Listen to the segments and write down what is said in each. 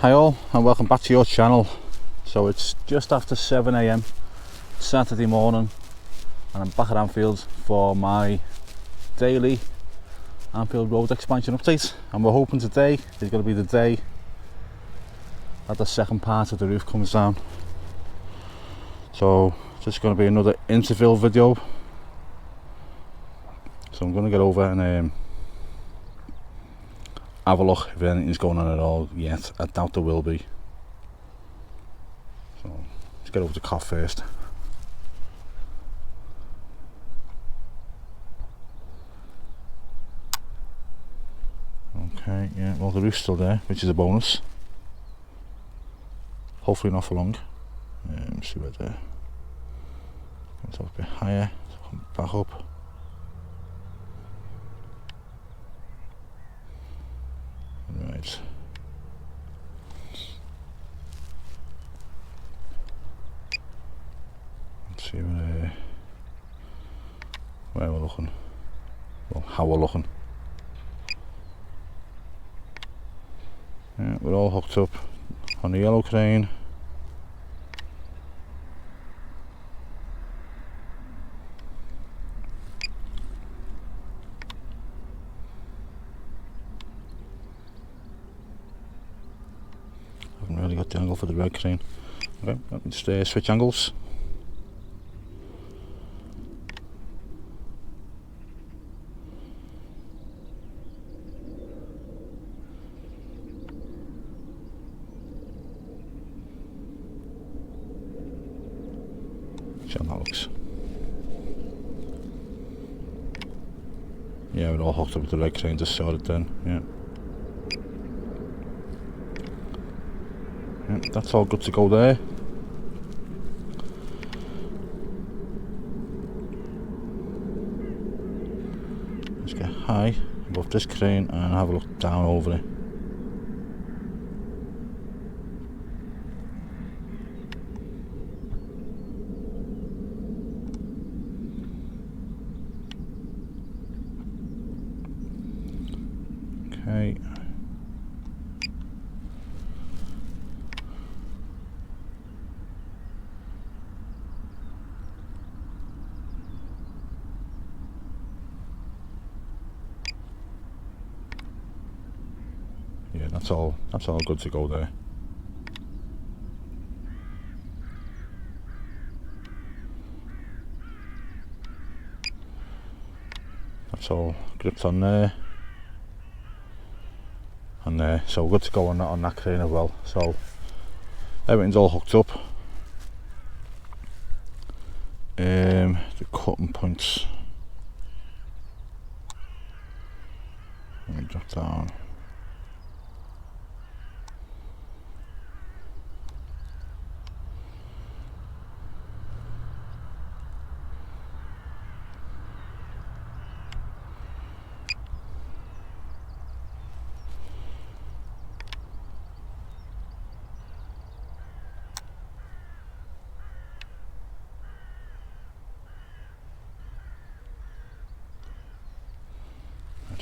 Hi all, and welcome back to your channel. So it's just after 7 AM Saturday morning, and I'm back at Anfield for my daily Anfield Road expansion update. And we're hoping today is going to be the day that the second part of the roof comes down. So just going to be another interval video. So I'm going to get over and have a look if anything's going on at all yet. I doubt there will be. So let's get over to car first. Okay, yeah, well the roof's still there, which is a bonus. Hopefully not for long. See where there. It's up a bit higher, so back up. Right. Let's see where we're looking. Well, how we're looking. Yeah, we're all hooked up on the yellow crane. Haven't really got the angle for the red crane. Okay, let me just switch angles. See how that looks. Yeah, we're all hooked up with the red crane, just saw it then, yeah. Yeah, that's all good to go there. Let's get high above this crane and have a look down over it. Okay. Yeah, that's all good to go there. That's all gripped on there and there, so good to go on that crane as well. So everything's all hooked up. The cutting points. Let me drop down.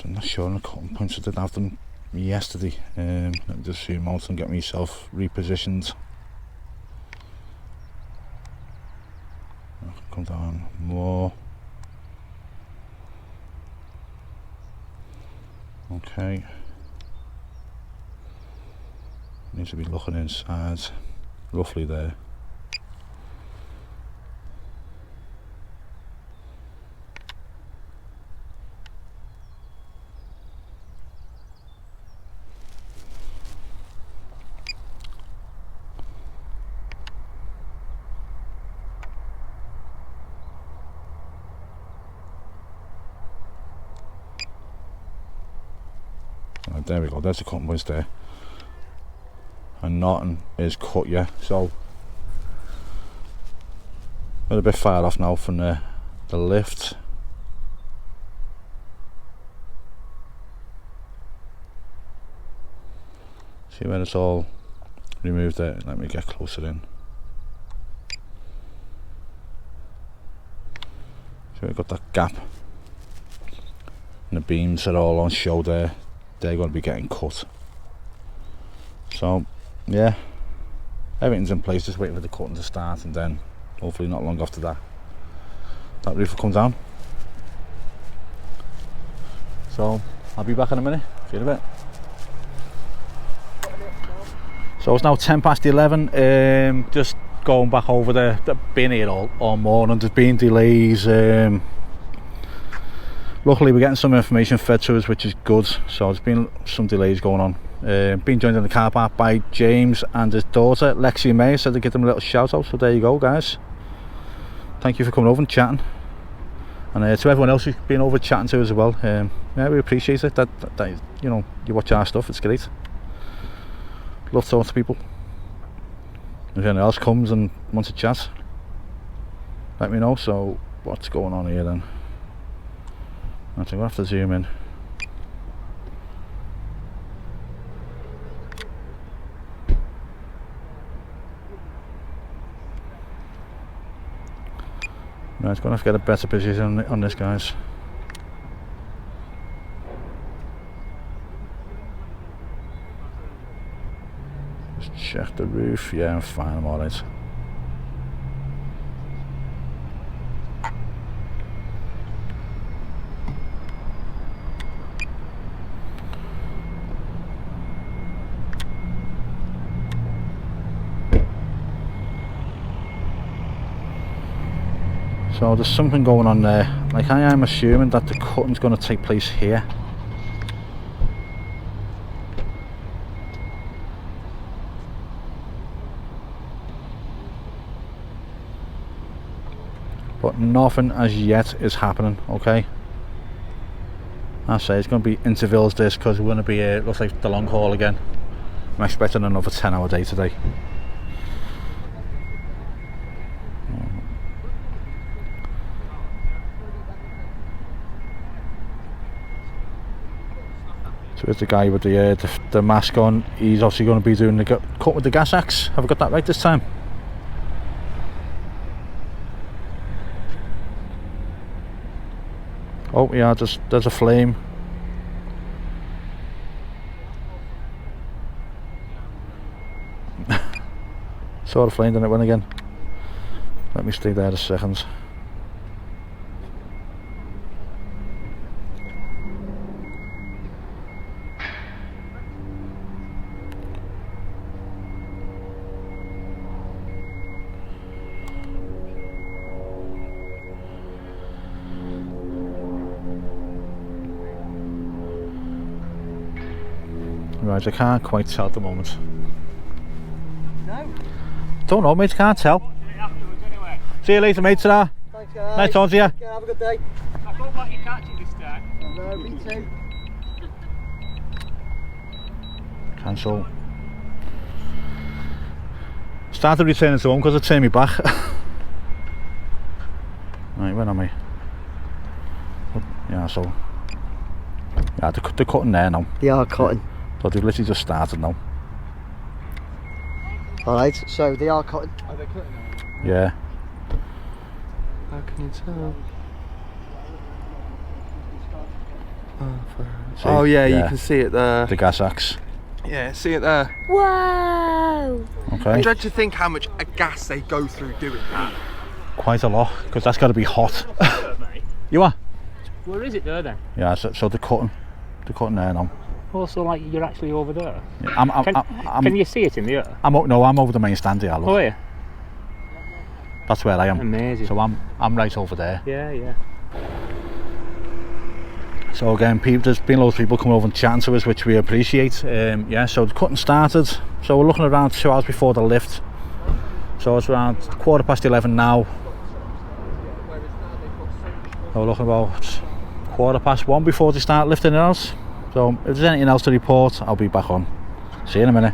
I'm not sure on the cutting points. I didn't have them yesterday. Let me just zoom out and get myself repositioned. I can come down more. Okay. Need to be looking inside, roughly there. There we go, there's the cutting points there. And nothing is cut yet, so we're a bit far off now from the lift. See when it's all removed there. Let me get closer in. So we've got that gap, and the beams are all on show there. They're going to be getting cut. So yeah, everything's in place, just waiting for the cutting to start, and then hopefully not long after that roof will come down. So I'll be back in a minute, see you in a bit. So it's now 11:10. Just going back over the been here all morning. There's been delays. Luckily we're getting some information fed to us, which is good. So there's been some delays going on. Been joined in the car park by James and his daughter Lexi and May. Said to give them a little shout out, so there you go guys. Thank you for coming over and chatting, and to everyone else who's been over chatting to us as well. Yeah, we appreciate it, that you know, you watch our stuff, it's great. Love talking to people. If anyone else comes and wants to chat, let me know. So what's going on here then? I think we'll have to zoom in. Right, gonna have to get a better position on this, guys. Just check the roof. Yeah, I'm fine, I'm alright. So there's something going on there. Like, I am assuming that the cutting's going to take place here. But nothing as yet is happening, okay? I say it's going to be intervals this, because we're going to be looks like the long haul again. I'm expecting another 10-hour day today. So here's the guy with the mask on. He's obviously going to be doing the cut with the gas axe. Have I got that right this time? Oh yeah, there's a flame. Saw the flame, then it went again. Let me stay there a second. Right, I can't quite tell at the moment. No? Don't know, mate, can't tell. Anyway. See you later, mate, ta-ra. Thanks, guys. Nice talking to you. Okay, have a good day. I thought what you catching this time. No, me too. Cancel. Started returning to home because it turned me back. Right, where am I? Yeah, so yeah, they're cutting there now. They are cutting. So they've literally just started now. Alright, so they are cutting. Are they cutting now? Yeah. How can you tell? See? Oh yeah, you can see it there. The gas axe. Yeah, see it there. Whoa! I Okay. dread to think how much gas they go through doing that. Quite a lot, because that's got to be hot. You are? Where is it there then? Yeah, so they're cutting. They're cutting there now. Also, like you're actually over there. Yeah, Can you see it in the air? I'm over the main stand here. Look. Oh yeah. That's where I am. Amazing. So I'm right over there. Yeah, yeah. So again, there's been loads of people coming over and chatting to us, which we appreciate. Yeah, so the cutting started. So we're looking around 2 hours before the lift. So it's around 11:15 now. So we're looking about 1:15 before they start lifting it out. So if there's anything else to report, I'll be back on. See you in a minute.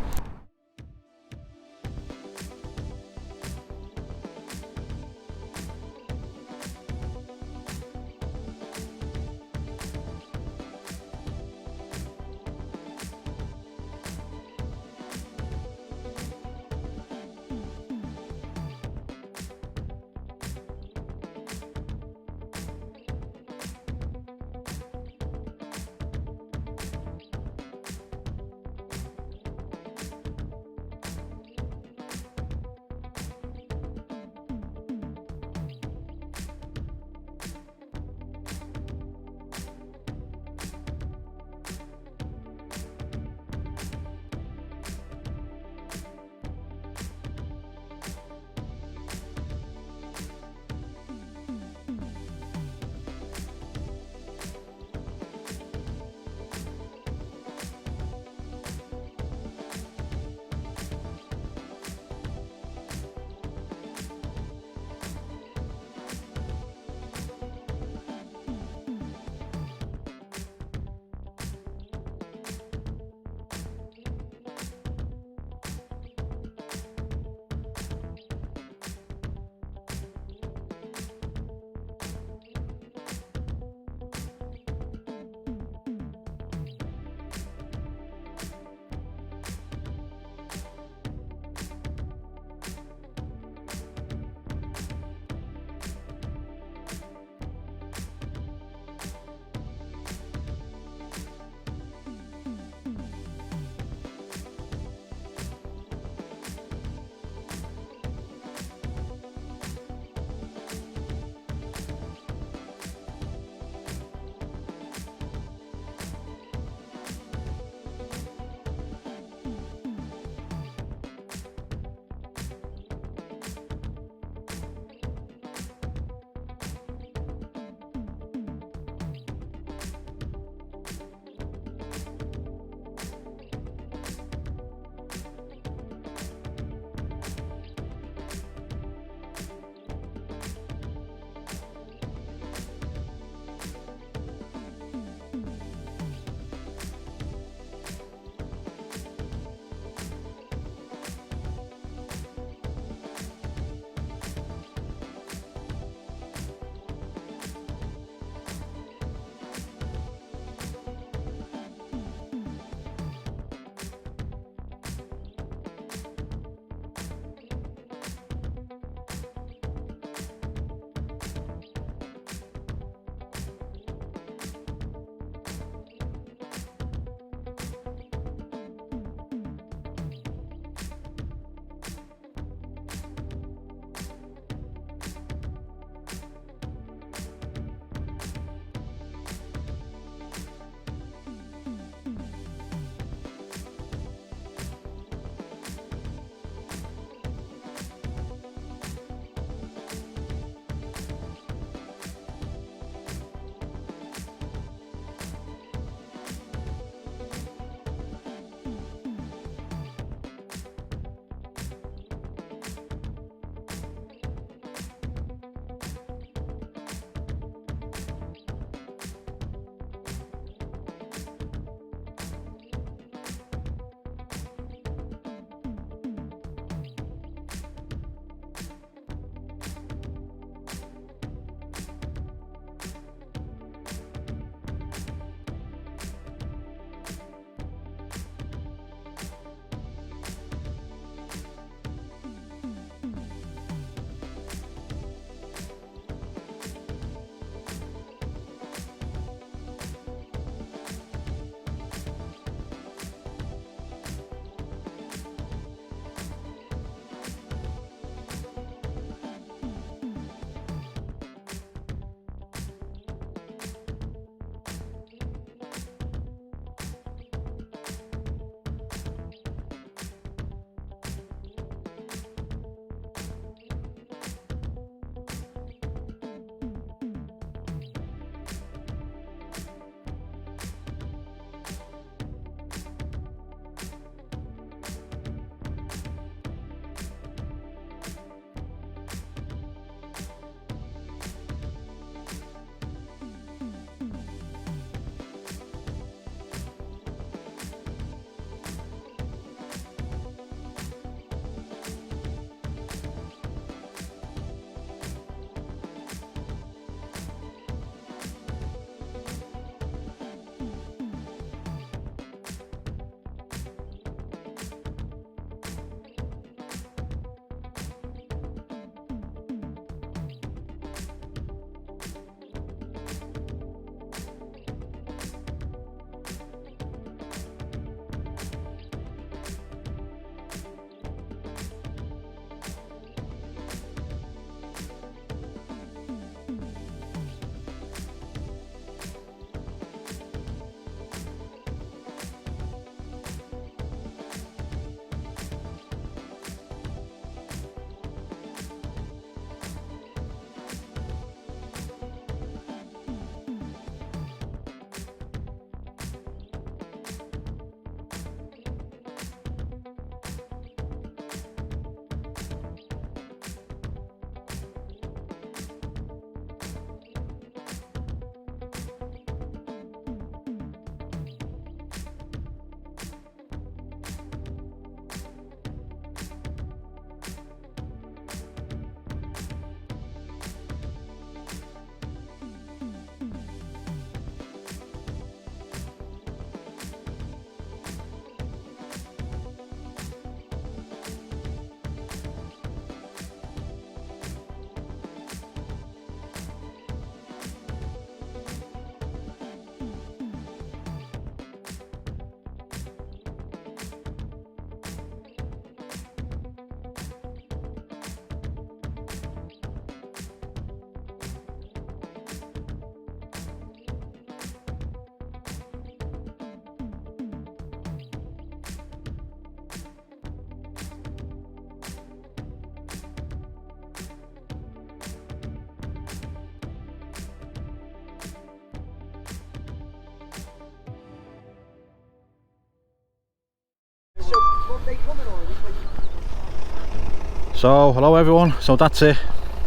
So hello everyone, so that's it.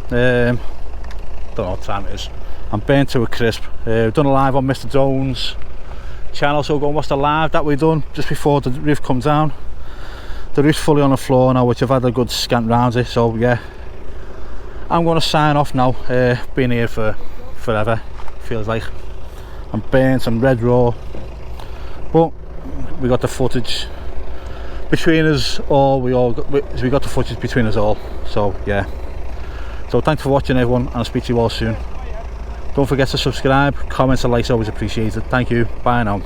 Don't know what time it is. I'm burnt to a crisp. We've done a live on Mr. Jones' channel, so go and watch the live that we done just before the roof comes down. The roof's fully on the floor now, which I've had a good scant round it, so yeah. I'm going to sign off now. Been here for forever, feels like. I'm burnt, I'm red raw, but we got the footage between us all. We got the footage between us all, so yeah. So thanks for watching everyone, and I'll speak to you all soon. Don't forget to subscribe, comments and likes always appreciated. Thank you, bye now.